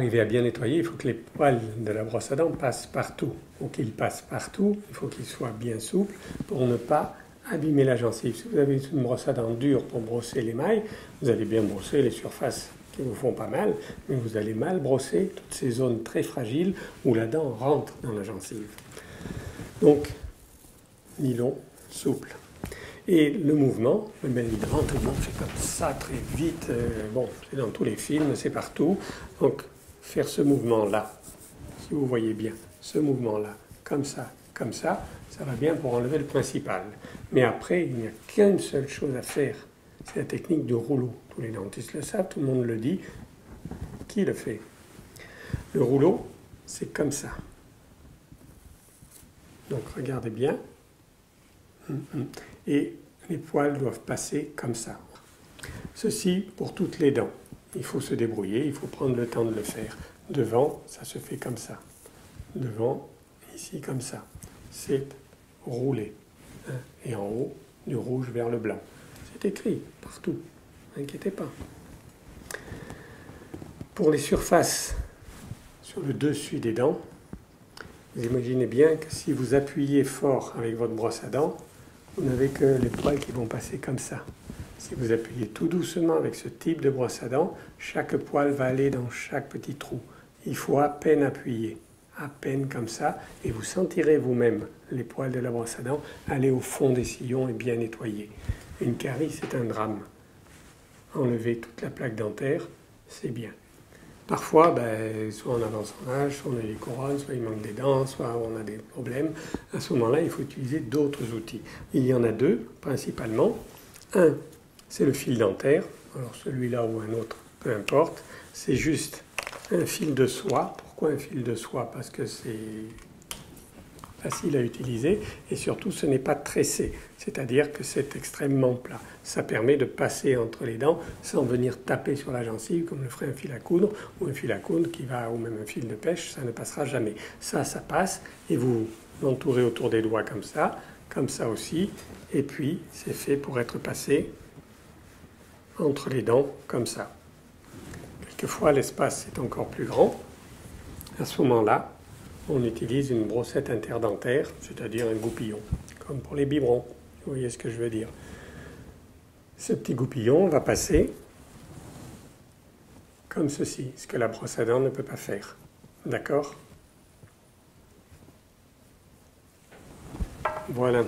arriver à bien nettoyer, il faut que les poils de la brosse à dents passent partout. Pour qu'ils passent partout, il faut qu'ils soient bien souples pour ne pas abîmer la gencive. Si vous avez une brosse à dents dure pour brosser l'émail, vous allez bien brosser les surfaces qui vous font pas mal, mais vous allez mal brosser toutes ces zones très fragiles où la dent rentre dans la gencive. Donc, nylon souple. Et le mouvement, le Benvidran, tout le monde fait comme ça très vite. Bon, c'est dans tous les films, c'est partout. Donc, faire ce mouvement-là, si vous voyez bien, ce mouvement-là, comme ça, ça va bien pour enlever le principal. Mais après, il n'y a qu'une seule chose à faire, c'est la technique de rouleau. Tous les dentistes le savent, tout le monde le dit. Qui le fait? Le rouleau, c'est comme ça. Donc, regardez bien. Et les poils doivent passer comme ça. Ceci pour toutes les dents. Il faut se débrouiller, il faut prendre le temps de le faire. Devant, ça se fait comme ça. Devant, ici comme ça. C'est roulé. Et en haut, du rouge vers le blanc. C'est écrit partout. N'inquiétez pas. Pour les surfaces sur le dessus des dents, vous imaginez bien que si vous appuyez fort avec votre brosse à dents, vous n'avez que les poils qui vont passer comme ça. Si vous appuyez tout doucement avec ce type de brosse à dents, chaque poil va aller dans chaque petit trou. Il faut à peine appuyer, à peine comme ça, et vous sentirez vous-même les poils de la brosse à dents aller au fond des sillons et bien nettoyer. Une carie, c'est un drame. Enlever toute la plaque dentaire, c'est bien. Parfois, soit on avance en âge, soit on a des couronnes, soit il manque des dents, soit on a des problèmes. À ce moment-là, il faut utiliser d'autres outils. Il y en a deux, principalement. Un, c'est le fil dentaire. Alors celui-là ou un autre, peu importe. C'est juste un fil de soie. Pourquoi un fil de soie? Parce que c'est facile à utiliser et surtout ce n'est pas tressé, c'est-à-dire que c'est extrêmement plat. Ça permet de passer entre les dents sans venir taper sur la gencive comme le ferait un fil à coudre ou un fil à coudre ou même un fil de pêche, ça ne passera jamais. Ça passe et vous l'entourez autour des doigts comme ça aussi, et puis c'est fait pour être passé entre les dents comme ça. Quelquefois l'espace est encore plus grand. À ce moment-là, on utilise une brossette interdentaire, c'est-à-dire un goupillon, comme pour les biberons. Vous voyez ce que je veux dire. Ce petit goupillon va passer comme ceci, ce que la brosse à dents ne peut pas faire. D'accord? Voilà.